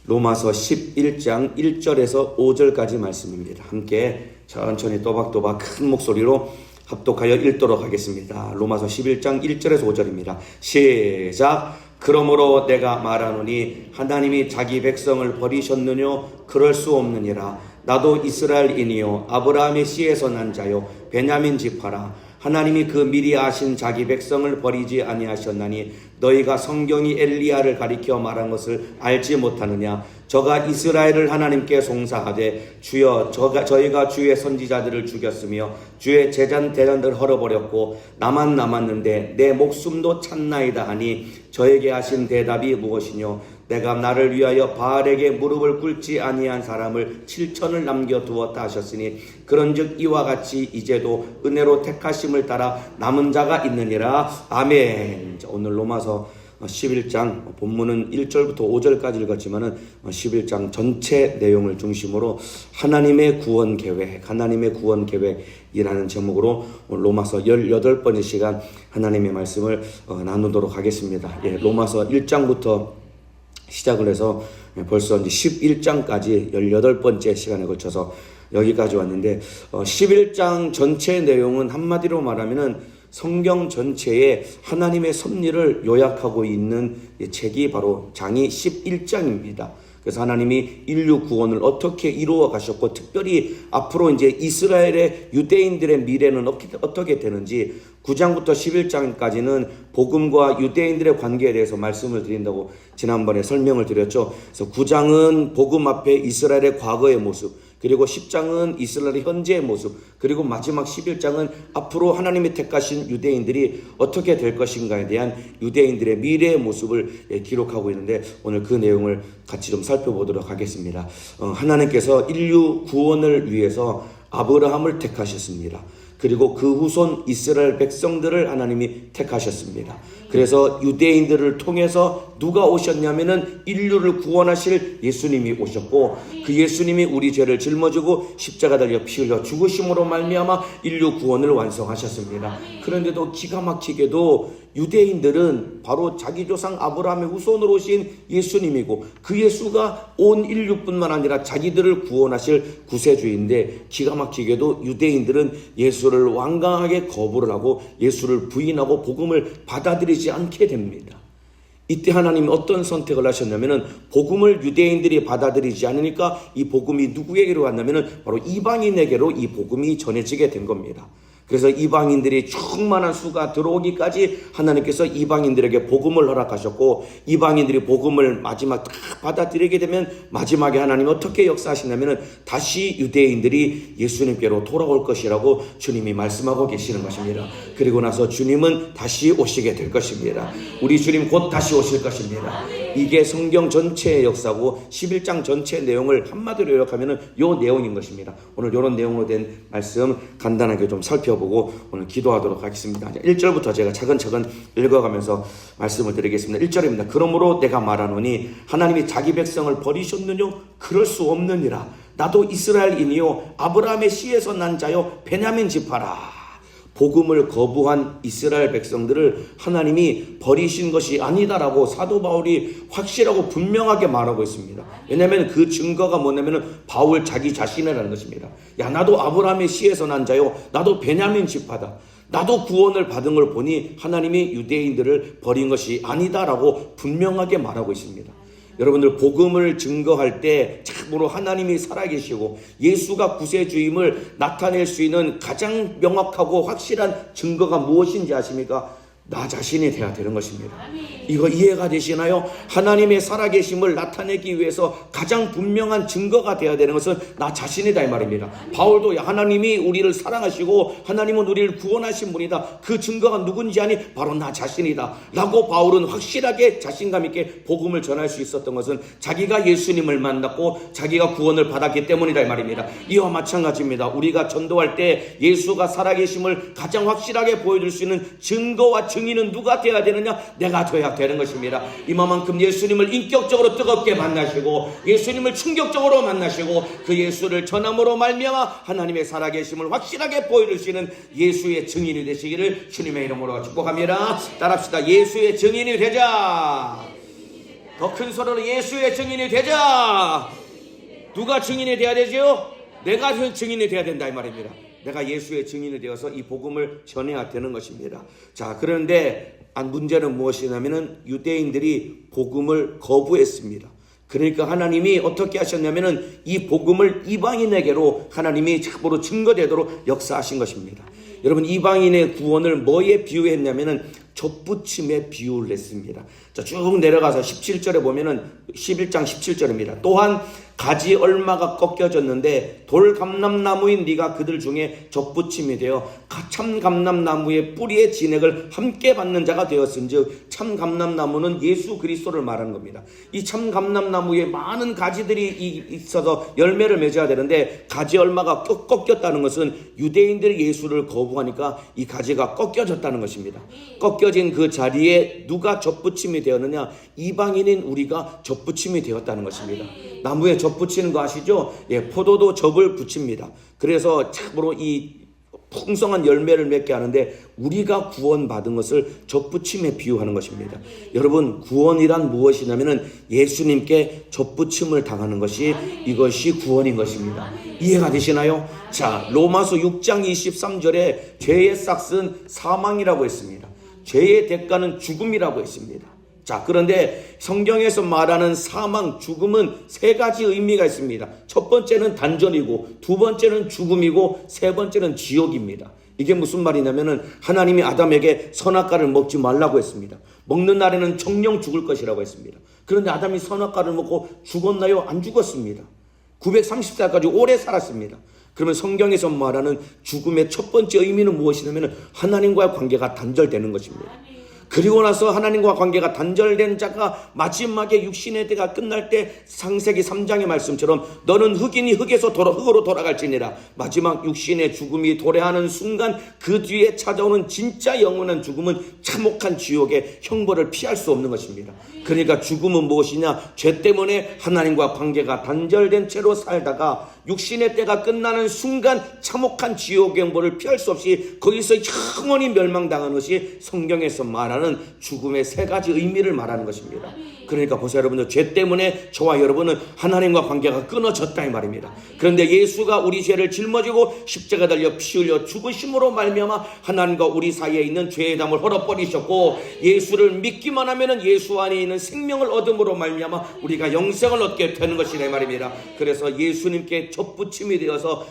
로마서 11장 1절에서 5절까지 말씀입니다. 함께 천천히 또박또박 큰 목소리로 합독하여 읽도록 하겠습니다. 로마서 11장 1절에서 5절입니다. 시작. 그러므로 내가 말하노니 하나님이 자기 백성을 버리셨느뇨? 그럴 수 없느니라. 나도 이스라엘인이요 아브라함의 씨에서 난 자요 베냐민 지파라. 하나님이 그 미리 아신 자기 백성을 버리지 아니하셨나니 너희가 성경이 엘리야를 가리켜 말한 것을 알지 못하느냐? 저가 이스라엘을 하나님께 송사하되 주여 저희가 주의 선지자들을 죽였으며 주의 제자들을 헐어버렸고 나만 남았는데 내 목숨도 찾나이다 하니 저에게 하신 대답이 무엇이뇨? 내가 나를 위하여 바알에게 무릎을 꿇지 아니한 사람을 7천을 남겨두었다 하셨으니 그런즉 이와 같이 이제도 은혜로 택하심을 따라 남은 자가 있느니라. 아멘. 오늘 로마서 11장 본문은 1절부터 5절까지 읽었지만은 11장 전체 내용을 중심으로 하나님의 구원 계획이라는 제목으로 로마서 18번째 시간 하나님의 말씀을 나누도록 하겠습니다. 로마서 1장부터 시작을 해서 벌써 이제 11장까지 18번째 시간에 걸쳐서 여기까지 왔는데 11장 전체 내용은 한마디로 말하면은 성경 전체에 하나님의 섭리를 요약하고 있는 책이 바로 장이 11장입니다. 그래서 하나님이 인류 구원을 어떻게 이루어 가셨고 특별히 앞으로 이제 이스라엘의 유대인들의 미래는 어떻게 되는지 9장부터 11장까지는 복음과 유대인들의 관계에 대해서 말씀을 드린다고 지난번에 설명을 드렸죠. 그래서 9장은 복음 앞에 이스라엘의 과거의 모습, 그리고 10장은 이스라엘의 현재의 모습, 그리고 마지막 11장은 앞으로 하나님이 택하신 유대인들이 어떻게 될 것인가에 대한 유대인들의 미래의 모습을 기록하고 있는데 오늘 그 내용을 같이 좀 살펴보도록 하겠습니다. 하나님께서 인류 구원을 위해서 아브라함을 택하셨습니다. 그리고 그 후손 이스라엘 백성들을 하나님이 택하셨습니다. 그래서 유대인들을 통해서 누가 오셨냐면은 인류를 구원하실 예수님이 오셨고 그 예수님이 우리 죄를 짊어지고 십자가 달려 피 흘려 죽으심으로 말미암아 인류 구원을 완성하셨습니다. 그런데도 기가 막히게도 유대인들은 바로 자기 조상 아브라함의 후손으로 오신 예수님이고 그 예수가 온 인류뿐만 아니라 자기들을 구원하실 구세주인데 기가 막히게도 유대인들은 예수를 완강하게 거부를 하고 예수를 부인하고 복음을 받아들이지 않게 됩니다. 이때 하나님이 어떤 선택을 하셨냐면은 복음을 유대인들이 받아들이지 않으니까 이 복음이 누구에게로 왔냐면은 바로 이방인에게로 이 복음이 전해지게 된 겁니다. 그래서 이방인들이 충만한 수가 들어오기까지 하나님께서 이방인들에게 복음을 허락하셨고 이방인들이 복음을 마지막 딱 받아들이게 되면 마지막에 하나님이 어떻게 역사하시냐면은 다시 유대인들이 예수님께로 돌아올 것이라고 주님이 말씀하고 계시는 것입니다. 그리고 나서 주님은 다시 오시게 될 것입니다. 우리 주님 곧 다시 오실 것입니다. 이게 성경 전체의 역사고 11장 전체의 내용을 한마디로 요약하면은 요 내용인 것입니다. 오늘 이런 내용으로 된 말씀 간단하게 좀 살펴보고 오늘 기도하도록 하겠습니다. 1절부터 제가 차근차근 읽어가면서 말씀을 드리겠습니다. 1절입니다. 그러므로 내가 말하노니 하나님이 자기 백성을 버리셨느뇨? 그럴 수 없느니라. 나도 이스라엘인이요 아브라함의 씨에서 난 자요 베냐민 지파라. 복음을 거부한 이스라엘 백성들을 하나님이 버리신 것이 아니다라고 사도 바울이 확실하고 분명하게 말하고 있습니다. 왜냐하면 그 증거가 뭐냐면 바울 자기 자신이라는 것입니다. 야 나도 아브라함의 씨에서 난 자요 나도 베냐민 지파다. 나도 구원을 받은 걸 보니 하나님이 유대인들을 버린 것이 아니다라고 분명하게 말하고 있습니다. 여러분들 복음을 증거할 때 참으로 하나님이 살아계시고 예수가 구세주임을 나타낼 수 있는 가장 명확하고 확실한 증거가 무엇인지 아십니까? 나 자신이 돼야 되는 것입니다. 이거 이해가 되시나요? 하나님의 살아계심을 나타내기 위해서 가장 분명한 증거가 되어야 되는 것은 나 자신이다 이 말입니다. 바울도 하나님이 우리를 사랑하시고 하나님은 우리를 구원하신 분이다. 그 증거가 누군지 아니 바로 나 자신이다 라고 바울은 확실하게 자신감 있게 복음을 전할 수 있었던 것은 자기가 예수님을 만났고 자기가 구원을 받았기 때문이다 이 말입니다. 이와 마찬가지입니다. 우리가 전도할 때 예수가 살아계심을 가장 확실하게 보여줄 수 있는 증거와 증인은 누가 되어야 되느냐? 내가 되어야 되는 것입니다. 이만큼 예수님을 인격적으로 뜨겁게 만나시고 예수님을 충격적으로 만나시고 그 예수를 전함으로 말미암아 하나님의 살아계심을 확실하게 보여줄 수 있는 예수의 증인이 되시기를 주님의 이름으로 축복합니다. 따라합시다. 예수의 증인이 되자. 더 큰 소리로 예수의 증인이 되자. 누가 증인이 돼야 되죠? 내가 증인이 돼야 된다 이 말입니다. 내가 예수의 증인이 되어서 이 복음을 전해야 되는 것입니다. 자, 그런데 문제는 무엇이냐면은 유대인들이 복음을 거부했습니다. 그러니까 하나님이 어떻게 하셨냐면은 이 복음을 이방인에게로 하나님이 참으로 증거되도록 역사하신 것입니다. 여러분, 이방인의 구원을 뭐에 비유했냐면은 젖붙임에 비유를 했습니다. 자, 쭉 내려가서 17절에 보면은 11장 17절입니다. 또한 가지 얼마가 꺾여졌는데 돌 감람나무인 네가 그들 중에 젖붙임이 되어 참 감람나무의 뿌리의 진액을 함께 받는 자가 되었은즉, 참 감람나무는 예수 그리스도를 말하는 겁니다. 이 참 감람나무에 많은 가지들이 있어서 열매를 맺어야 되는데 가지 얼마가 꺾였다는 것은 유대인들이 예수를 거부하니까 이 가지가 꺾여졌다는 것입니다. 꺾여진 그 자리에 누가 젖붙임이 되었느냐? 이방인인 우리가 젖붙임이 되었다는 것입니다. 나무에 젖 붙이는 거 아시죠? 예, 포도도 젖을 붙입니다. 그래서 참으로 이 풍성한 열매를 맺게 하는데 우리가 구원받은 것을 젖붙임에 비유하는 것입니다. 여러분, 구원이란 무엇이냐면은 예수님께 젖붙임을 당하는 것이 이것이 구원인 것입니다. 이해가 되시나요? 자, 로마서 6장 23절에 죄의 삭은 사망이라고 했습니다. 죄의 대가는 죽음이라고 했습니다. 자, 그런데 성경에서 말하는 사망, 죽음은 세 가지 의미가 있습니다. 첫 번째는 단절이고, 두 번째는 죽음이고, 세 번째는 지옥입니다. 이게 무슨 말이냐면은 하나님이 아담에게 선악과를 먹지 말라고 했습니다. 먹는 날에는 정령 죽을 것이라고 했습니다. 그런데 아담이 선악과를 먹고 죽었나요? 안 죽었습니다. 930살까지 오래 살았습니다. 그러면 성경에서 말하는 죽음의 첫 번째 의미는 무엇이냐면 하나님과의 관계가 단절되는 것입니다. 그리고 나서 하나님과 관계가 단절된 자가 마지막에 육신의 때가 끝날 때 창세기 3장의 말씀처럼 너는 흙이니 흙에서 흙으로 돌아갈지니라. 마지막 육신의 죽음이 도래하는 순간 그 뒤에 찾아오는 진짜 영원한 죽음은 참혹한 지옥의 형벌을 피할 수 없는 것입니다. 그러니까 죽음은 무엇이냐? 죄 때문에 하나님과 관계가 단절된 채로 살다가 육신의 때가 끝나는 순간 참혹한 지옥의 형벌을 피할 수 없이 거기서 영원히 멸망당하는 것이 성경에서 말하는 죽음의 세 가지 의미를 말하는 것입니다. 그러니까 보세요, 여러분들, 죄 때문에 저와 여러분은 하나님과 관계가 끊어졌다 이 말입니다. 그런데 예수가 우리 죄를 짊어지고 십자가 달려 피 흘려 죽으심으로 말미암아 하나님과 우리 사이에 있는 죄의 담을 헐어버리셨고, 예수를 믿기만 하면은 예수 안에 있는 생명을 얻음으로 말미암아 우리가 영생을 얻게 되는 것이라 이 말입니다. 그래서 예수님께 젖붙임이 되어서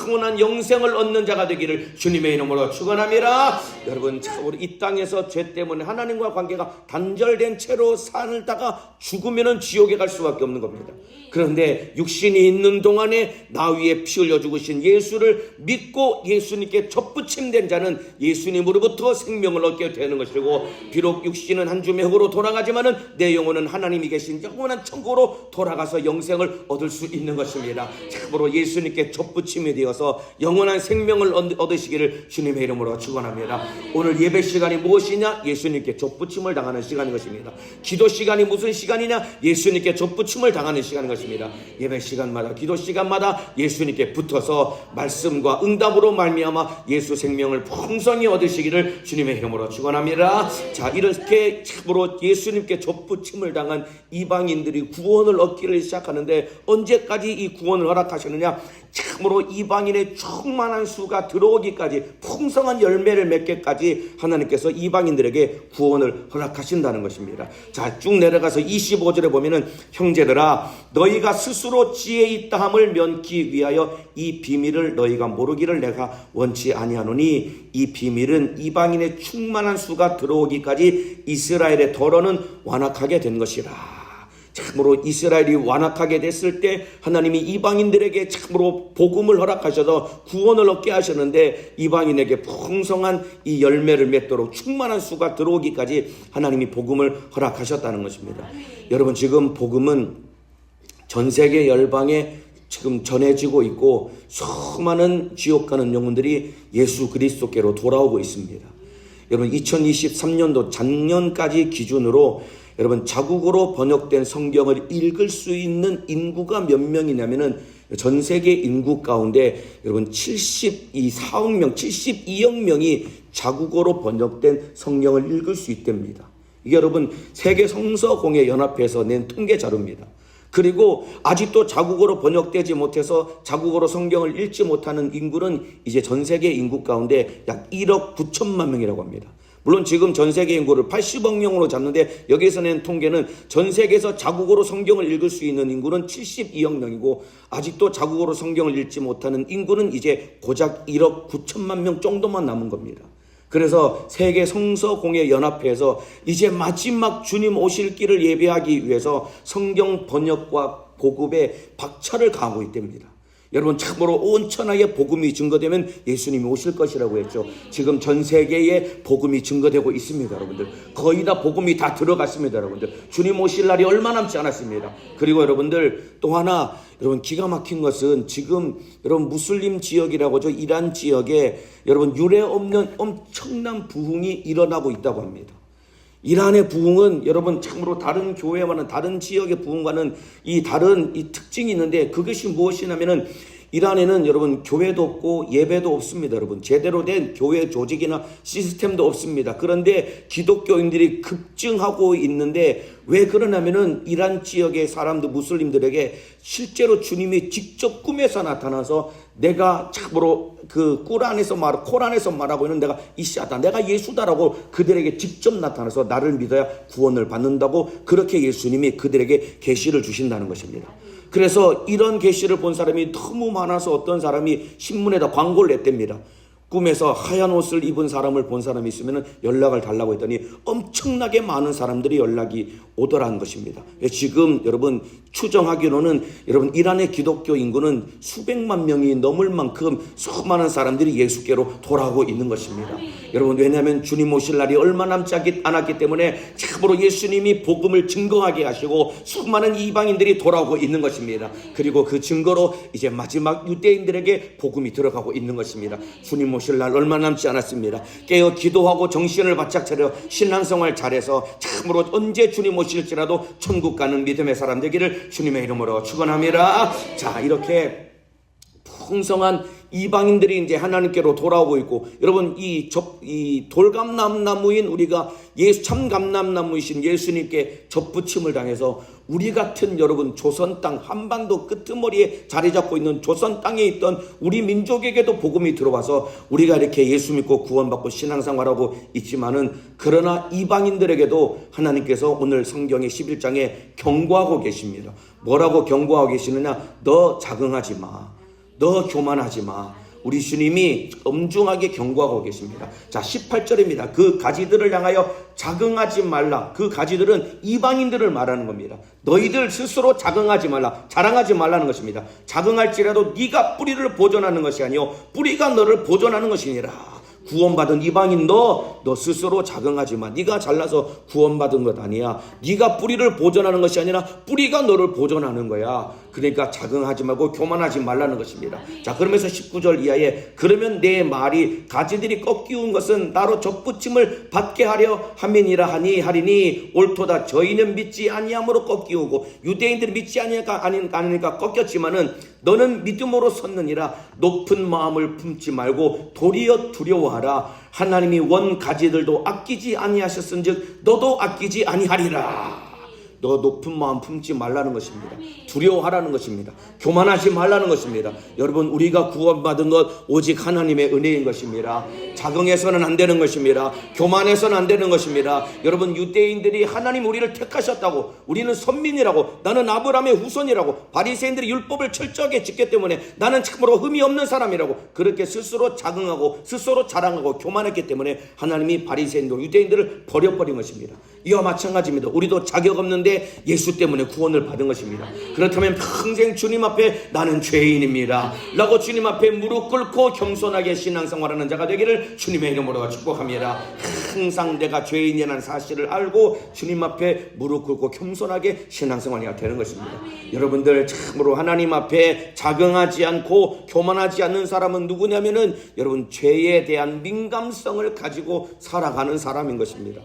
영원한 영생을 얻는 자가 되기를 주님의 이름으로 축원합니다. 여러분, 참으로 이 땅에서 죄 때문에 하나님과 관계가 단절된 채로 살다가 죽으면은 지옥에 갈 수밖에 없는 겁니다. 그런데 육신이 있는 동안에 나 위에 피 흘려 죽으신 예수를 믿고 예수님께 젖붙임된 자는 예수님으로부터 생명을 얻게 되는 것이고, 비록 육신은 한 줌의 흙으로 돌아가지만은 내 영혼은 하나님이 계신 영원한 천국으로 돌아가서 영생을 얻을 수 있는 것입니다. 참으로 예수님께 젖붙임이 되어서 영원한 생명을 얻으시기를 주님의 이름으로 축원합니다. 오늘 예배 시간이 무엇이냐? 예수님께 젖붙임을 당하는 시간인 것입니다. 기도 시간이 무슨 시간이냐? 예수님께 젖붙임을 당하는 시간인 것입니다. 예배 시간마다, 기도 시간마다 예수님께 붙어서 말씀과 응답으로 말미암아 예수 생명을 풍성히 얻으시기를 주님의 이름으로 축원합니다. 자, 이렇게 참으로 예수님께 젖붙임을 당한 이방인들이 구원을 얻기를 시작하는데 언제까지 이 구원을 허락하셨느냐? 참으로 이방인의 충만한 수가 들어오기까지, 풍성한 열매를 맺기까지 하나님께서 이방인들에게 구원을 허락하신다는 것입니다. 자, 쭉 내려가서 25절에 보면은 형제들아, 너희가 스스로 지혜 있다 함을 면키 위하여 이 비밀을 너희가 모르기를 내가 원치 아니하노니, 이 비밀은 이방인의 충만한 수가 들어오기까지 이스라엘의 더러는 완악하게 된 것이라. 참으로 이스라엘이 완악하게 됐을 때 하나님이 이방인들에게 참으로 복음을 허락하셔서 구원을 얻게 하셨는데, 이방인에게 풍성한 이 열매를 맺도록 충만한 수가 들어오기까지 하나님이 복음을 허락하셨다는 것입니다. 여러분, 지금 복음은 전 세계 열방에 지금 전해지고 있고 수많은 지옥 가는 영혼들이 예수 그리스도께로 돌아오고 있습니다. 여러분, 2023년도 작년까지 기준으로 여러분, 자국어로 번역된 성경을 읽을 수 있는 인구가 몇 명이냐면은 전 세계 인구 가운데 여러분 72억 명이 자국어로 번역된 성경을 읽을 수 있답니다. 이게 여러분 세계 성서공회 연합회에서 낸 통계 자료입니다. 그리고 아직도 자국어로 번역되지 못해서 자국어로 성경을 읽지 못하는 인구는 이제 전 세계 인구 가운데 약 1억 9천만 명이라고 합니다. 물론 지금 전 세계 인구를 80억 명으로 잡는데 여기에서 낸 통계는 전 세계에서 자국어로 성경을 읽을 수 있는 인구는 72억 명이고 아직도 자국어로 성경을 읽지 못하는 인구는 이제 고작 1억 9천만 명 정도만 남은 겁니다. 그래서 세계 성서공회 연합회에서 이제 마지막 주님 오실 길을 예배하기 위해서 성경 번역과 보급에 박차를 가하고 있답니다. 여러분 참으로 온 천하에 복음이 증거되면 예수님이 오실 것이라고 했죠. 지금 전 세계에 복음이 증거되고 있습니다. 여러분들 거의 다 복음이 다 들어갔습니다. 여러분들 주님 오실 날이 얼마 남지 않았습니다. 그리고 여러분들 또 하나 여러분 기가 막힌 것은 지금 여러분 무슬림 지역이라고 하죠. 이란 지역에 여러분 유례 없는 엄청난 부흥이 일어나고 있다고 합니다. 이란의 부흥은 여러분 참으로 다른 교회와는 다른 지역의 부흥과는 다른 특징이 있는데 그것이 무엇이냐면은 이란에는 여러분 교회도 없고 예배도 없습니다. 여러분 제대로 된 교회 조직이나 시스템도 없습니다. 그런데 기독교인들이 급증하고 있는데 왜 그러냐면은 이란 지역의 사람들 무슬림들에게 실제로 주님이 직접 꿈에서 나타나서 내가 참으로 그 코란에서 말하고 있는 내가 이시아다 내가 예수다라고 그들에게 직접 나타나서 나를 믿어야 구원을 받는다고 그렇게 예수님이 그들에게 계시를 주신다는 것입니다. 그래서 이런 계시를 본 사람이 너무 많아서 어떤 사람이 신문에다 광고를 냈답니다. 꿈에서 하얀 옷을 입은 사람을 본 사람이 있으면 연락을 달라고 했더니 엄청나게 많은 사람들이 연락이 오더라는 것입니다. 지금 여러분 추정하기로는 여러분 이란의 기독교 인구는 수백만 명이 넘을 만큼 수많은 사람들이 예수께로 돌아오고 있는 것입니다. 여러분 왜냐하면 주님 오실 날이 얼마 남지 않았기 때문에 참으로 예수님이 복음을 증거하게 하시고 수많은 이방인들이 돌아오고 있는 것입니다. 그리고 그 증거로 이제 마지막 유대인들에게 복음이 들어가고 있는 것입니다. 주님 오실 날 얼마 남지 않았습니다. 깨어 기도하고 정신을 바짝 차려 신앙생활 잘해서 참으로 언제 주님 오실지라도 천국 가는 믿음의 사람 되기를 주님의 이름으로 축원합니다. 자, 이렇게 풍성한 이방인들이 이제 하나님께로 돌아오고 있고 여러분 이 돌감람나무인 우리가 참 감람나무이신 예수님께 접붙임을 당해서 우리 같은 여러분 조선 땅 한반도 끄트머리에 자리 잡고 있는 조선 땅에 있던 우리 민족에게도 복음이 들어와서 우리가 이렇게 예수 믿고 구원받고 신앙생활하고 있지만은 그러나 이방인들에게도 하나님께서 오늘 성경의 11장에 경고하고 계십니다. 뭐라고 경고하고 계시느냐? 너 자긍하지 마. 너 교만하지 마. 우리 주님이 엄중하게 경고하고 계십니다. 자, 18절입니다. 그 가지들을 향하여 자긍하지 말라. 그 가지들은 이방인들을 말하는 겁니다. 너희들 스스로 자긍하지 말라. 자랑하지 말라는 것입니다. 자긍할지라도 네가 뿌리를 보존하는 것이 아니요 뿌리가 너를 보존하는 것이니라. 구원받은 이방인 너 스스로 자긍하지 마. 네가 잘나서 구원받은 것 아니야. 네가 뿌리를 보존하는 것이 아니라 뿌리가 너를 보존하는 거야. 그러니까 자긍하지 말고 교만하지 말라는 것입니다. 자, 그러면서 19절 이하에 그러면 내 말이 가지들이 꺾이운 것은 나로 접붙임을 받게 하려 함이니라 하리니 옳도다. 저희는 믿지 아니함으로 꺾이우고 유대인들이 믿지 아니니까 꺾였지만은 너는 믿음으로 섰느니라. 높은 마음을 품지 말고 도리어 두려워하라. 하나님이 원 가지들도 아끼지 아니하셨은즉 너도 아끼지 아니하리라. 너 높은 마음 품지 말라는 것입니다. 두려워하라는 것입니다. 교만하지 말라는 것입니다. 여러분 우리가 구원받은 것 오직 하나님의 은혜인 것입니다. 자긍해서는 안 되는 것입니다. 교만해서는 안 되는 것입니다. 여러분 유대인들이 하나님 우리를 택하셨다고 우리는 선민이라고 나는 아브라함의 후손이라고 바리새인들이 율법을 철저하게 지켰기 때문에 나는 참으로 흠이 없는 사람이라고 그렇게 스스로 자긍하고 스스로 자랑하고 교만했기 때문에 하나님이 바리새인들 유대인들을 버려버린 것입니다. 이와 마찬가지입니다. 우리도 자격 없는데 예수 때문에 구원을 받은 것입니다. 그렇다면 평생 주님 앞에 나는 죄인입니다 라고 주님 앞에 무릎 꿇고 겸손하게 신앙생활하는 자가 되기를 주님의 이름으로 축복합니다. 항상 내가 죄인이라는 사실을 알고 주님 앞에 무릎 꿇고 겸손하게 신앙생활이 되는 것입니다. 여러분들 참으로 하나님 앞에 자긍하지 않고 교만하지 않는 사람은 누구냐면은 여러분 죄에 대한 민감성을 가지고 살아가는 사람인 것입니다.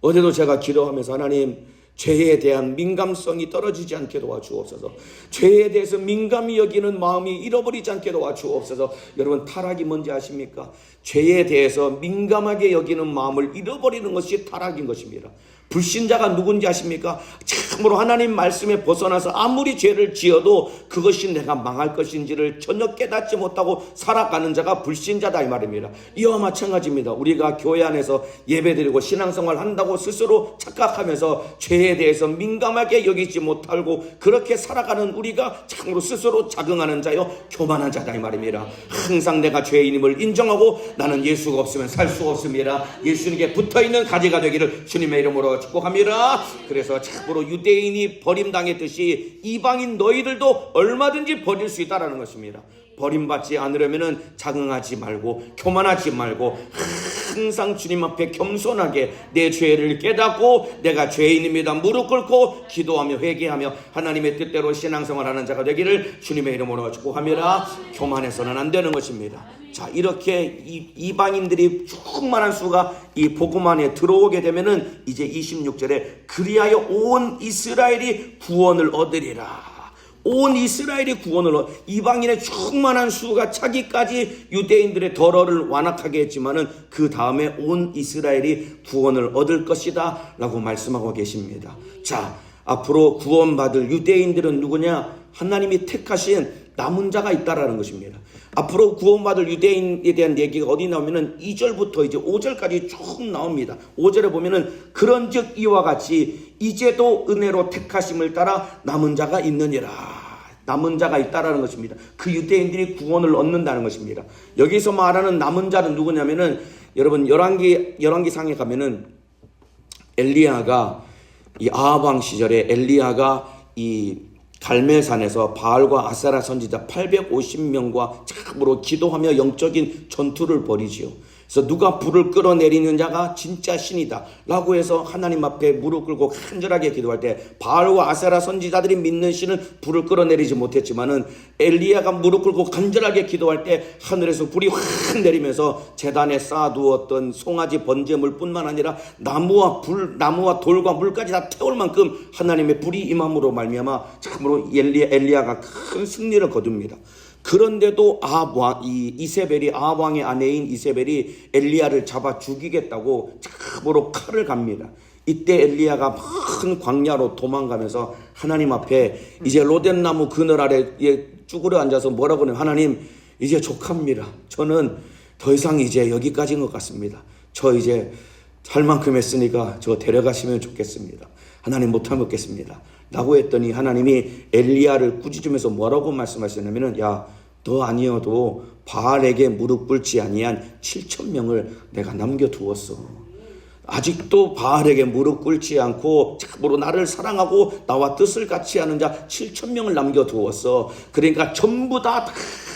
어제도 제가 기도하면서 하나님 죄에 대한 민감성이 떨어지지 않게 도와주옵소서. 죄에 대해서 민감히 여기는 마음이 잃어버리지 않게 도와주옵소서. 여러분 타락이 뭔지 아십니까? 죄에 대해서 민감하게 여기는 마음을 잃어버리는 것이 타락인 것입니다. 불신자가 누군지 아십니까? 참으로 하나님 말씀에 벗어나서 아무리 죄를 지어도 그것이 내가 망할 것인지를 전혀 깨닫지 못하고 살아가는 자가 불신자다 이 말입니다. 이와 마찬가지입니다. 우리가 교회 안에서 예배드리고 신앙생활 한다고 스스로 착각하면서 죄에 대해서 민감하게 여기지 못하고 그렇게 살아가는 우리가 참으로 스스로 자긍하는 자요 교만한 자다 이 말입니다. 항상 내가 죄인임을 인정하고 나는 예수가 없으면 살 수 없습니다. 예수님께 붙어있는 가지가 되기를 주님의 이름으로 축복합니다. 그래서 참으로 유대인이 버림당했듯이 이방인 너희들도 얼마든지 버릴 수 있다는 것입니다. 버림받지 않으려면 자긍하지 말고 교만하지 말고 항상 주님 앞에 겸손하게 내 죄를 깨닫고 내가 죄인입니다 무릎 꿇고 기도하며 회개하며 하나님의 뜻대로 신앙생활하는 자가 되기를 주님의 이름으로 축복합니다. 교만해서는 안 되는 것입니다. 자, 이렇게 이방인들이 충만한 수가 이 복음 안에 들어오게 되면은 이제 26절에 그리하여 온 이스라엘이 구원을 얻으리라. 온 이스라엘이 구원을 이방인의 충만한 수가 차기까지 유대인들의 덜어를 완악하게 했지만은 그 다음에 온 이스라엘이 구원을 얻을 것이다 라고 말씀하고 계십니다. 자, 앞으로 구원받을 유대인들은 누구냐? 하나님이 택하신 남은 자가 있다라는 것입니다. 앞으로 구원받을 유대인에 대한 얘기가 어디 나오면은 2절부터 이제 5절까지 쭉 나옵니다. 5절에 보면은 그런즉 이와 같이 이제도 은혜로 택하심을 따라 남은 자가 있느니라. 남은 자가 있다라는 것입니다. 그 유대인들이 구원을 얻는다는 것입니다. 여기서 말하는 남은 자는 누구냐면은 여러분 열왕기상에 가면은 엘리야가 이 아합 왕 시절에 엘리야가 이 갈멜산에서 바알과 아세라 선지자 850명과 참으로 기도하며 영적인 전투를 벌이지요. 그래서 누가 불을 끌어내리는 자가 진짜 신이다 라고 해서 하나님 앞에 무릎 꿇고 간절하게 기도할 때 바알과 아세라 선지자들이 믿는 신은 불을 끌어내리지 못했지만은 엘리야가 무릎 꿇고 간절하게 기도할 때 하늘에서 불이 확 내리면서 제단에 쌓아두었던 송아지 번제물 뿐만 아니라 나무와 돌과 물까지 다 태울 만큼 하나님의 불이 임함으로 말미암아 참으로 엘리야가 큰 승리를 거둡니다. 그런데도 이세벨이 아합 왕의 아내인 이세벨이 엘리야를 잡아 죽이겠다고 참으로 칼을 갑니다. 이때 엘리야가 큰 광야로 도망가면서 하나님 앞에 이제 로뎀나무 그늘 아래 쭈그려 앉아서 뭐라고 하냐면 하나님 이제 족합니다. 저는 더 이상 이제 여기까지인 것 같습니다. 저 이제 할 만큼 했으니까 저 데려가시면 좋겠습니다. 하나님 못하면 먹겠습니다 라고 했더니 하나님이 엘리야를 꾸짖으면서 뭐라고 말씀하셨냐면은 야, 너 아니어도 바알에게 무릎 꿇지 아니한 7,000명을 내가 남겨두었어. 아직도 바알에게 무릎 꿇지 않고 참으로 나를 사랑하고 나와 뜻을 같이 하는 자 7,000명을 남겨두었어. 그러니까 전부 다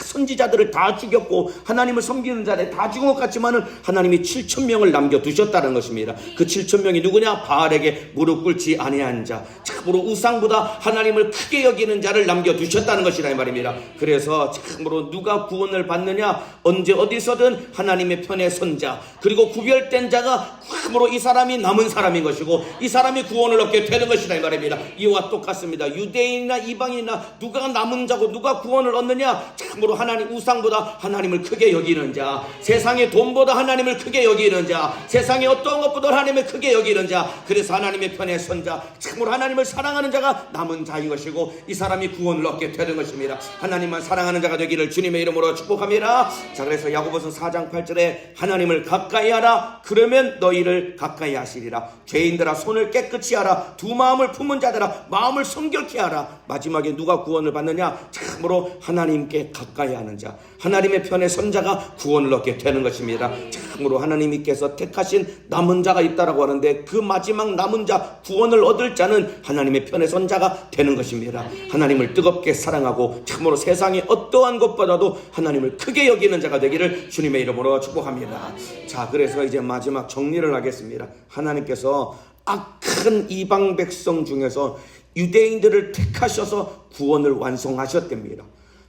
선지자들을 다 죽였고 하나님을 섬기는 자들 다 죽은 것 같지만은 하나님이 7,000명을 남겨두셨다는 것입니다. 그 7,000명이 누구냐? 바알에게 무릎 꿇지 아니한 자, 참으로 우상보다 하나님을 크게 여기는 자를 남겨두셨다는 것이라 이 말입니다. 그래서 참으로 누가 구원을 받느냐? 언제 어디서든 하나님의 편에 선 자, 그리고 구별된 자가 참으로 이 사람이 남은 사람인 것이고 이 사람이 구원을 얻게 되는 것이라 이 말입니다. 이와 똑같습니다. 유대인이나 이방인이나 누가 남은 자고 누가 구원을 얻느냐? 참으로 하나님 우상보다 하나님을 크게 여기는 자, 세상의 돈보다 하나님을 크게 여기는 자, 세상의 어떤 것보다 하나님을 크게 여기는 자, 그래서 하나님의 편에 선 자, 참으로 하나님을 사랑하는 자가 남은 자인 것이고 이 사람이 구원을 얻게 되는 것입니다. 하나님만 사랑하는 자가 되기를 주님의 이름으로 축복합니다. 자, 그래서 야고보서 4장 8절에 하나님을 가까이 하라. 그러면 너희를 가까이 하시리라. 죄인들아 손을 깨끗이 하라. 두 마음을 품은 자들아 마음을 성결케 하라. 마지막에 누가 구원을 받느냐? 참으로 하나님께 가까이 하는 자, 하나님의 편에 선 자가 구원을 얻게 되는 것입니다. 참으로 하나님께서 택하신 남은 자가 있다라고 하는데 그 마지막 남은 자, 구원을 얻을 자는 하나님의 편에 선 자가 되는 것입니다. 하나님을 뜨겁게 사랑하고 참으로 세상의 어떠한 것보다도 하나님을 크게 여기는 자가 되기를 주님의 이름으로 축복합니다. 자, 그래서 이제 마지막 정리를 하겠습니다. 하나님께서 악한 이방 백성 중에서 유대인들을 택하셔서 구원을 완성하셨답니다.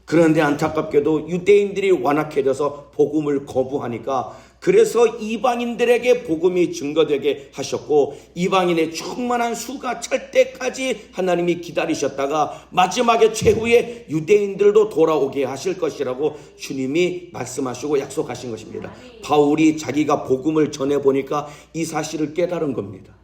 그런데 안타깝게도 유대인들이 완악해져서 복음을 거부하니까 그래서 이방인들에게 복음이 증거되게 하셨고 이방인의 충만한 수가 찰 때까지 하나님이 기다리셨다가 마지막에 최후에 유대인들도 돌아오게 하실 것이라고 주님이 말씀하시고 약속하신 것입니다. 바울이 자기가 복음을 전해보니까 이 사실을 깨달은 겁니다.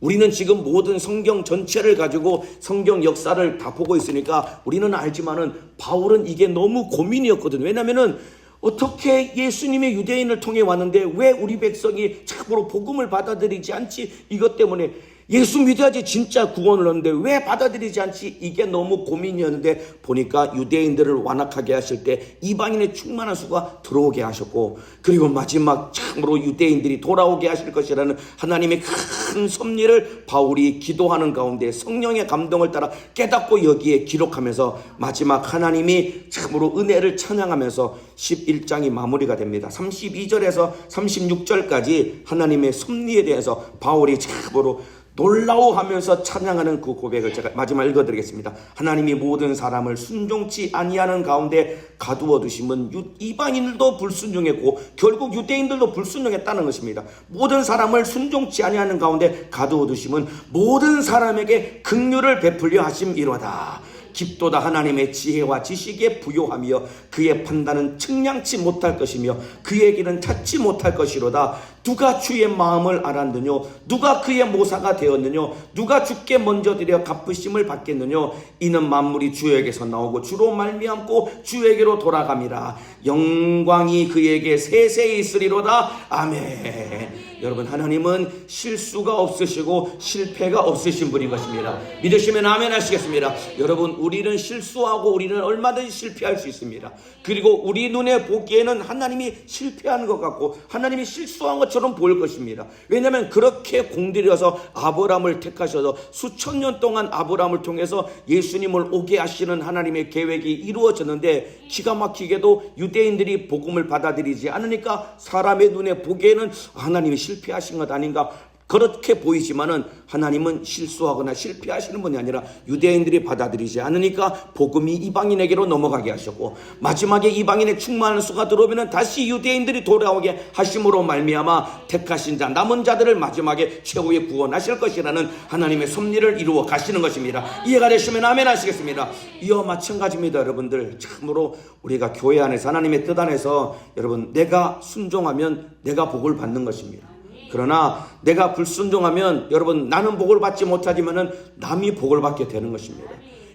우리는 지금 모든 성경 전체를 가지고 성경 역사를 다 보고 있으니까 우리는 알지만은 바울은 이게 너무 고민이었거든요. 왜냐면은 어떻게 예수님의 유대인을 통해 왔는데 왜 우리 백성이 참으로 복음을 받아들이지 않지? 이것 때문에 예수 믿어야지 진짜 구원을 얻는데 왜 받아들이지 않지? 이게 너무 고민이었는데 보니까 유대인들을 완악하게 하실 때 이방인의 충만한 수가 들어오게 하셨고, 그리고 마지막 참으로 유대인들이 돌아오게 하실 것이라는 하나님의 큰 섭리를 바울이 기도하는 가운데 성령의 감동을 따라 깨닫고 여기에 기록하면서 마지막 하나님이 참으로 은혜를 찬양하면서 11장이 마무리가 됩니다. 32절에서 36절까지 하나님의 섭리에 대해서 바울이 참으로 놀라워하면서 찬양하는 그 고백을 제가 마지막 읽어드리겠습니다. 하나님이 모든 사람을 순종치 아니하는 가운데 가두어 두심은 이방인들도 불순종했고 결국 유대인들도 불순종했다는 것입니다. 모든 사람을 순종치 아니하는 가운데 가두어 두심은 모든 사람에게 긍휼을 베풀려 하심이로다. 깊도다 하나님의 지혜와 지식에 부요하며 그의 판단은 측량치 못할 것이며 그의 길은 찾지 못할 것이로다. 누가 주의 마음을 알았느뇨? 누가 그의 모사가 되었느뇨? 누가 주께 먼저 드려 갚으심을 받겠느뇨? 이는 만물이 주에게서 나오고 주로 말미암고 주에게로 돌아감이라. 영광이 그에게 세세히 있으리로다. 아멘. 여러분, 하나님은 실수가 없으시고 실패가 없으신 분인 것입니다. 믿으시면 아멘 하시겠습니다. 여러분, 우리는 실수하고 우리는 얼마든지 실패할 수 있습니다. 그리고 우리 눈에 보기에는 하나님이 실패하는 것 같고 하나님이 실수한 것처럼 보일 것입니다. 왜냐하면 그렇게 공들여서 아브라함을 택하셔서 수천 년 동안 아브라함을 통해서 예수님을 오게 하시는 하나님의 계획이 이루어졌는데 기가 막히게도 유대인들이 복음을 받아들이지 않으니까 사람의 눈에 보기에는 하나님이 실패하신 것 아닌가, 그렇게 보이지만은 하나님은 실수하거나 실패하시는 분이 아니라 유대인들이 받아들이지 않으니까 복음이 이방인에게로 넘어가게 하셨고 마지막에 이방인의 충만한 수가 들어오면 다시 유대인들이 돌아오게 하심으로 말미암아 택하신 자 남은 자들을 마지막에 최후에 구원하실 것이라는 하나님의 섭리를 이루어 가시는 것입니다. 이해가 되시면 아멘 하시겠습니다. 이와 마찬가지입니다. 여러분들, 참으로 우리가 교회 안에서 하나님의 뜻 안에서 여러분, 내가 순종하면 내가 복을 받는 것입니다. 그러나 내가 불순종하면 여러분, 나는 복을 받지 못하지만은 남이 복을 받게 되는 것입니다.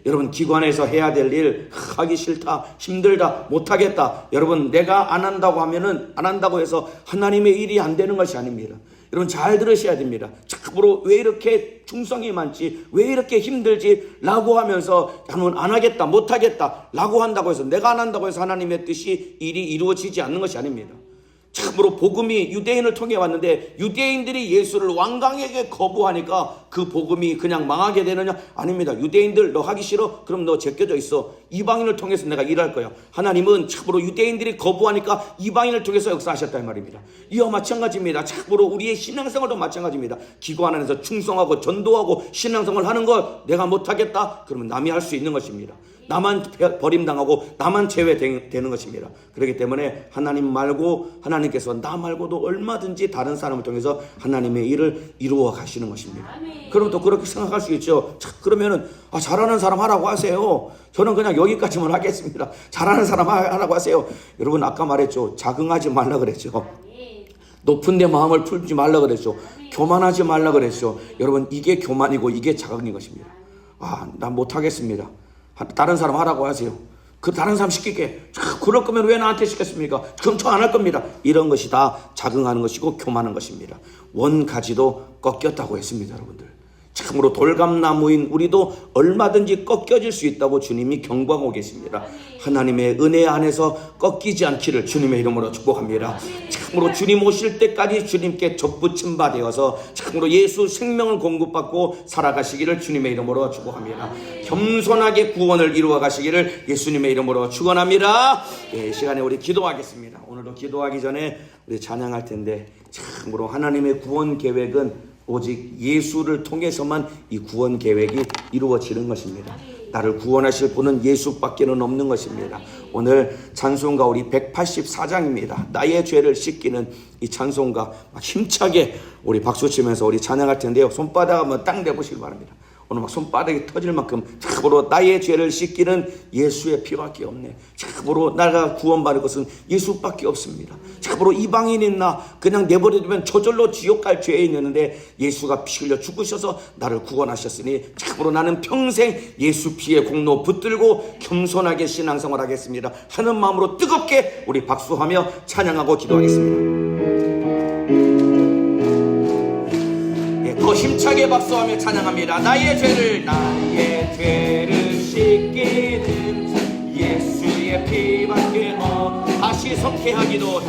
여러분, 기관에서 해야 될 일 하기 싫다, 힘들다, 못하겠다. 여러분, 내가 안 한다고 하면은 안 한다고 해서 하나님의 일이 안 되는 것이 아닙니다. 여러분, 잘 들으셔야 됩니다. 참으로 왜 이렇게 중성이 많지, 왜 이렇게 힘들지 라고 하면서 나는 안 하겠다, 못하겠다 라고 한다고 해서, 내가 안 한다고 해서 하나님의 뜻이 일이 이루어지지 않는 것이 아닙니다. 참으로 복음이 유대인을 통해 왔는데 유대인들이 예수를 완강하게 거부하니까 그 복음이 그냥 망하게 되느냐? 아닙니다. 유대인들 너 하기 싫어? 그럼 너 제껴져 있어. 이방인을 통해서 내가 일할 거야. 하나님은 참으로 유대인들이 거부하니까 이방인을 통해서 역사하셨단 말입니다. 이와 마찬가지입니다. 참으로 우리의 신앙생활도 마찬가지입니다. 기관 안에서 충성하고 전도하고 신앙생활을 하는 거 내가 못하겠다? 그러면 남이 할 수 있는 것입니다. 나만 버림당하고 나만 제외되는 것입니다. 그렇기 때문에 하나님 말고, 하나님께서 나 말고도 얼마든지 다른 사람을 통해서 하나님의 일을 이루어 가시는 것입니다. 그럼 또 그렇게 생각할 수 있죠. 그러면은 잘하는 사람 하라고 하세요. 저는 그냥 여기까지만 하겠습니다. 잘하는 사람 하라고 하세요. 여러분, 아까 말했죠. 자긍하지 말라 그랬죠. 높은 데 마음을 풀지 말라 그랬죠. 교만하지 말라 그랬죠. 여러분, 이게 교만이고 이게 자긍인 것입니다. 난 못하겠습니다. 다른 사람 하라고 하세요. 그 다른 사람 시키게. 그럴 거면 왜 나한테 시켰습니까? 그럼 저 안 할 겁니다. 이런 것이 다 자긍하는 것이고 교만한 것입니다. 원가지도 꺾였다고 했습니다. 여러분들, 참으로 돌감나무인 우리도 얼마든지 꺾여질 수 있다고 주님이 경고하고 계십니다. 하나님의 은혜 안에서 꺾이지 않기를 주님의 이름으로 축복합니다. 참으로 주님 오실 때까지 주님께 접붙임 바 되어서 참으로 예수 생명을 공급받고 살아가시기를 주님의 이름으로 축복합니다. 겸손하게 구원을 이루어 가시기를 예수님의 이름으로 축원합니다. 이 시간에 우리 기도하겠습니다. 오늘도 기도하기 전에 우리 찬양할 텐데, 참으로 하나님의 구원 계획은 오직 예수를 통해서만 이 구원 계획이 이루어지는 것입니다. 나를 구원하실 분은 예수밖에는 없는 것입니다. 오늘 찬송가 우리 184장입니다. 나의 죄를 씻기는 이 찬송가 힘차게 우리 박수 치면서 우리 찬양할 텐데요. 손바닥 한번 딱 내보시기 바랍니다. 오늘 막 손바닥이 터질 만큼 참으로 나의 죄를 씻기는 예수의 피밖에 없네. 참으로 나가 구원받을 것은 예수밖에 없습니다. 참으로 이방인인 나 그냥 내버려두면 저절로 지옥 갈 죄에 있는데 예수가 피 흘려 죽으셔서 나를 구원하셨으니 참으로 나는 평생 예수 피의 공로 붙들고 겸손하게 신앙생활 하겠습니다 하는 마음으로 뜨겁게 우리 박수하며 찬양하고 기도하겠습니다. 더 힘차게 박수하며 찬양합니다. 나의 죄를 씻기는 예수의 피밖에 다시 성케하기도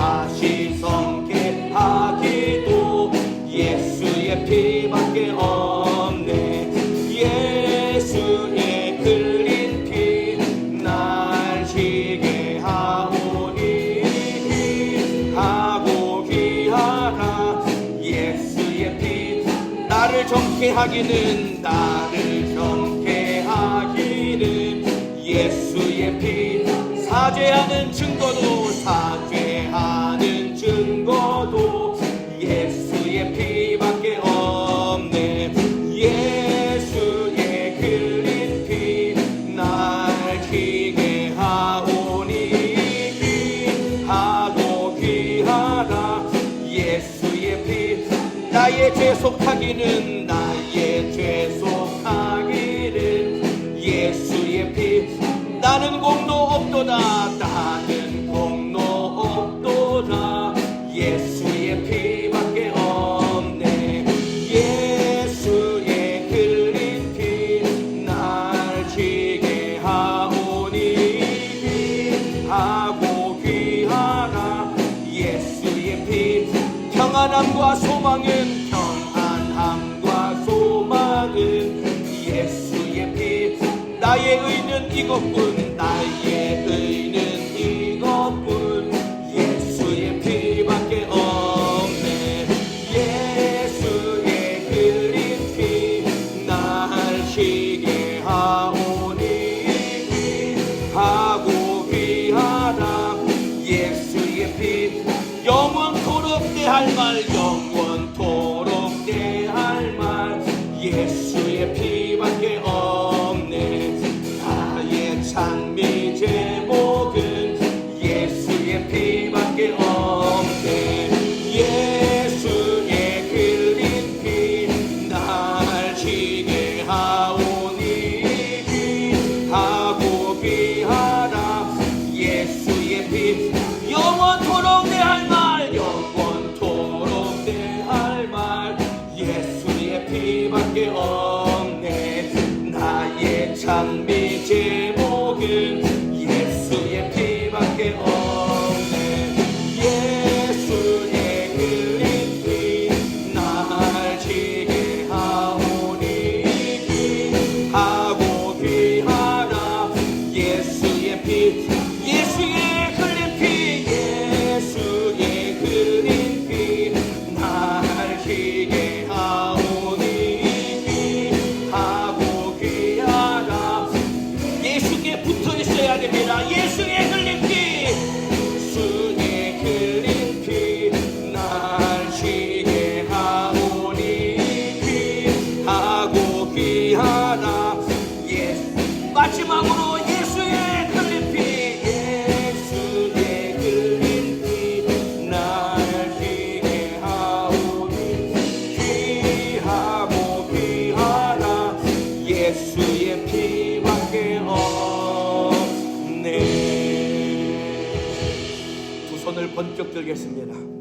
예수의 피밖에 없네. 예수의 흘린 피 날 쉬게 하오니 하고 귀하라. 예수의 피 나를 정케 하기는 예수의 피 사죄하는 증거도 예수의 피밖에 없네. 예수의 흘린 피 날 쉬게 하오니 하도 귀하다. 예수의 피 나의 죄 속하기는 예수의 피 나는 공로 없도다 예수의 피밖에 없네. 예수의 흘린 피 날 쉬게 하오니 하고 귀하라. 예수의 피 평안함과 소망은 예수의 피 나의 의는 이것뿐 예수의 피밖에 없네. 예수의 흘린 피 날 쉬게 하오니 하고 귀하다. 예수의 피 영원토록 대할 말 예수의 피밖에 없네. 나의 찬미 제목은 예수의 피밖에 없네. 예수의 흘린 피 날 쉬게 하오니 하고 귀하라. 예수의 피 영원토록 대할 말 예수의 피밖에 없네. 나의 찬미 제목은 예수의 피밖에 없네. 예수의 흘린 피 날 쉬게 하오니 하고 귀하라. 예수의 피 예수의 흘린 피 날 쉬게 하오니 하고 귀하라. 예수께 붙어 있어야 됩니다. 예수의 흘린 피 날 쉬게 하오니 하고 귀하라. 마지막으로 예수의 흘린 피 날 쉬게 하오니 귀하고 귀하라. 예수의 피밖에 없네. 두 손을 번쩍 들겠습니다.